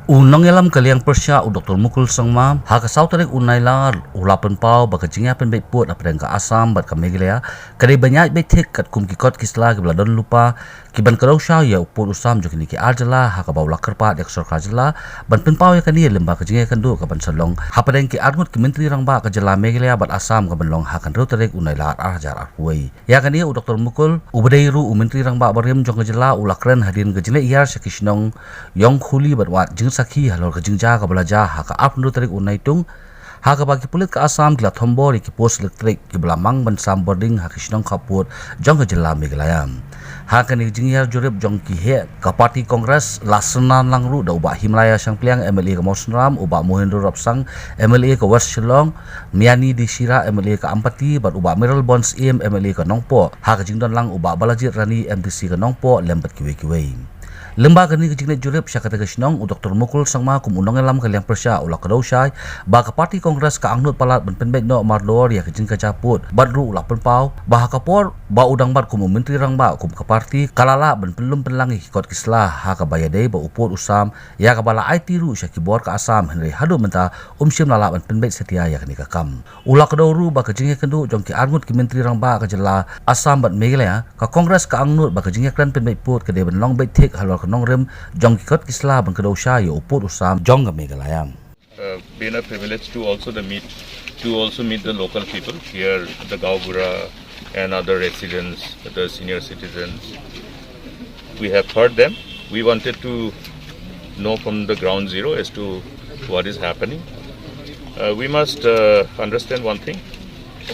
Unang elam kaliang persya u Dr. Mukul Sangma haka sautarek unailar ulapan pau baka jingya pen bet put apren ka Asam bat ka Meghalaya kade banyak betek kat kum kikot kisla ke beladon lupa kiban karau sha ya upur usam jokini ki arjala haka bau lakar pa yak sorka jala ban pen pau ya kani lemba ka jingya kan du ka ban salong hapadeng ki arngut ki menteri rang ba ka jala Meghalaya bat Asam ka banlong hakan rotarek unailar arjar arwei ya kani u Dr. Mukul ubadai ru u menteri rang ba barem jong ka jala ulakren hadin ka jile iyar sakisnong yong khuli bat wat jing Sla Halor ke jingja ka belajar haka apnu tarik unai tung haka bagi pulit ke Asam gila thombor ki pos elektrik ki belamang ban sam boarding haka sinong kaput jong ke jela Meghalaya haka ni jingya jurip jong ki he ka parti kongres lasanan langru da ubah Himalaya sang pliang MLA ka Mosram ubah Mohendro Rapsang MLA ka West Shillong Miani di Shira MLA ka Ampati bat ubah Meral Bonds Im MLA ka Nongpo haka jingdon lang ubah Balajit Rani MTC ka Nongpo lembat kiwe-kiwe lembaga ni kejingnet jurip syakata kesinong u Dr. Mukul Sangma kum undang elam kaliang persya ulak kedau syai baka parti kongres ka angnut palat ben penbek no marlor ya kejing kacaput badru ulak penpau bah kapor ba udang bat kum menteri rang ba kum ka parti kalala ben pelum penlangi kot kislah ha ka bayadei ba upur usam ya ka bala IT ru syaki bor ka Asam henry hadu menta syim lala ben penbek setia ya kani ka kam ulak kedau ru ba kejing kendu jong ki angnut ki menteri rang ba ka jela Asam bat Meghalaya ka kongres ka angnut ba kejing kran penbek put ke de ben long bet thik halor nong rem jong kikot kisla bang kedau sha ya upur usam jong ga Meghalaya. Been a privilege to also meet the local people here, the Gaubura and other residents, the senior citizens. We have heard them. We wanted to know from the ground zero as to what is happening. We must understand one thing,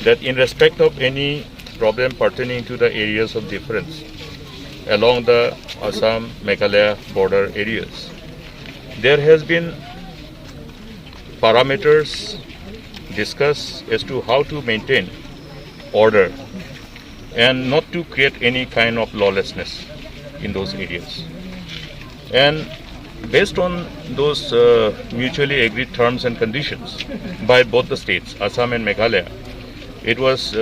that in respect of any problem pertaining to the areas of difference along the Assam Meghalaya border areas, there has been parameters discussed as to how to maintain order and not to create any kind of lawlessness in those areas. And based on those mutually agreed terms and conditions by both the states, Assam and Meghalaya, it was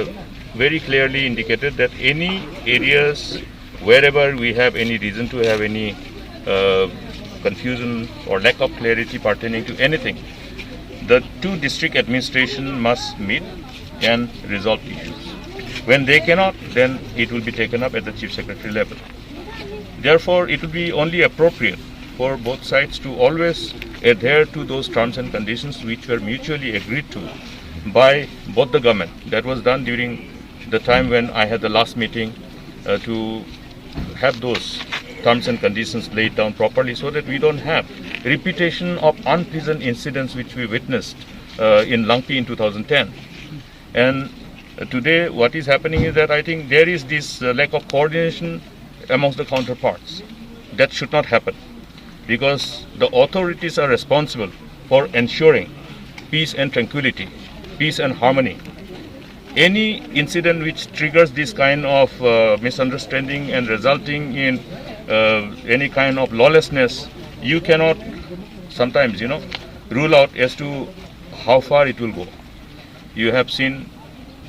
very clearly indicated that any areas wherever we have any reason to have any confusion or lack of clarity pertaining to anything, the two district administration must meet and resolve issues. When they cannot, then it will be taken up at the Chief Secretary level. Therefore, it will be only appropriate for both sides to always adhere to those terms and conditions which were mutually agreed to by both the government. That was done during the time when I had the last meeting to have those terms and conditions laid down properly so that we don't have repetition of unpleasant incidents which we witnessed in Langpi in 2010. And today what is happening is that I think there is this lack of coordination amongst the counterparts. That should not happen, because the authorities are responsible for ensuring peace and tranquility, peace and harmony. Any incident which triggers this kind of misunderstanding and resulting in any kind of lawlessness, you cannot sometimes, rule out as to how far it will go. You have seen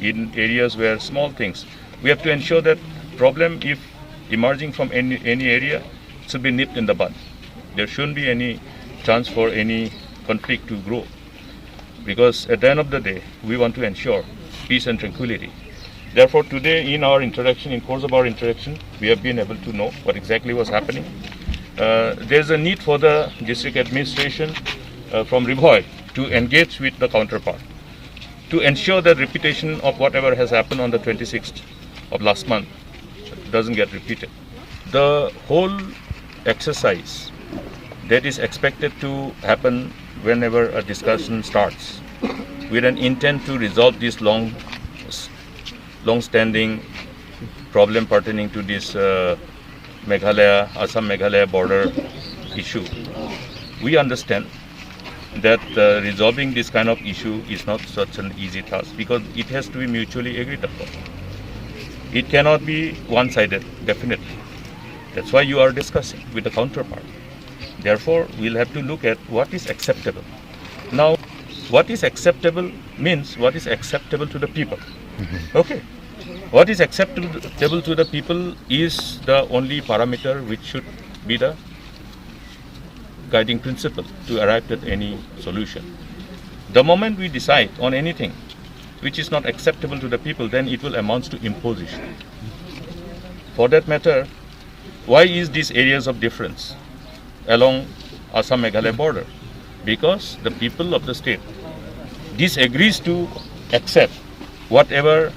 in areas where small things, we have to ensure that problem, if emerging from any area, should be nipped in the bud. There shouldn't be any chance for any conflict to grow, because at the end of the day, we want to ensure peace and tranquility. Therefore, today in course of our interaction, we have been able to know what exactly was happening. There is a need for the district administration from Ribhoy to engage with the counterpart to ensure that repetition of whatever has happened on the 26th of last month doesn't get repeated. The whole exercise that is expected to happen whenever a discussion starts with an intent to resolve this long-standing problem pertaining to this Assam-Meghalaya border issue. We understand that resolving this kind of issue is not such an easy task, because it has to be mutually agreed upon. It cannot be one-sided, definitely. That's why you are discussing with the counterpart. Therefore, we'll have to look at what is acceptable. Now, what is acceptable means what is acceptable to the people. Okay. What is acceptable to the people is the only parameter which should be the guiding principle to arrive at any solution. The moment we decide on anything which is not acceptable to the people, then it will amount to imposition. For that matter, why is these areas of difference along Assam-Meghalaya border? Because the people of the state disagrees to accept whatever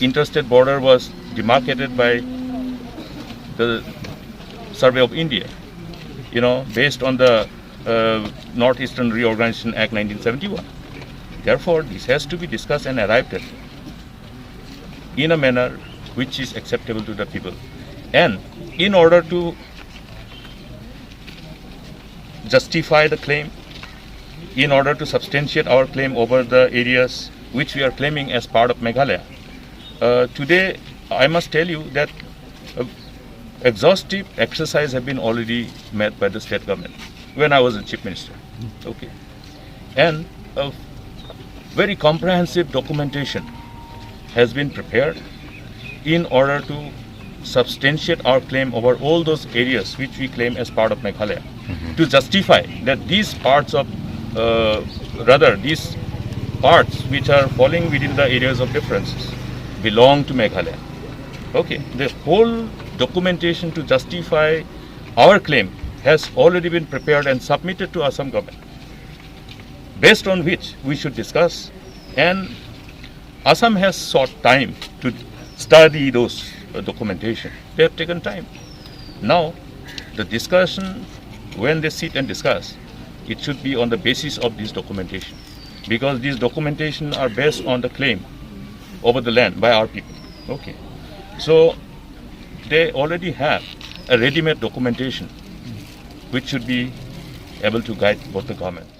interstate border was demarcated by the Survey of India, based on the Northeastern Reorganization Act 1971. Therefore, this has to be discussed and arrived at in a manner which is acceptable to the people. And in order to justify the claim, in order to substantiate our claim over the areas which we are claiming as part of Meghalaya, today I must tell you that exhaustive exercise have been already made by the state government when I was the chief minister. Okay, and a very comprehensive documentation has been prepared in order to substantiate our claim over all those areas which we claim as part of Meghalaya, to justify that these parts of, these parts which are falling within the areas of differences belong to Meghalaya. Okay, the whole documentation to justify our claim has already been prepared and submitted to Assam government, based on which we should discuss, and Assam has sought time to study those documentation. They have taken time. Now, the discussion, when they sit and discuss, it should be on the basis of this documentation, because these documentation are based on the claim over the land by our people. Okay, so they already have a ready-made documentation which should be able to guide both the governments.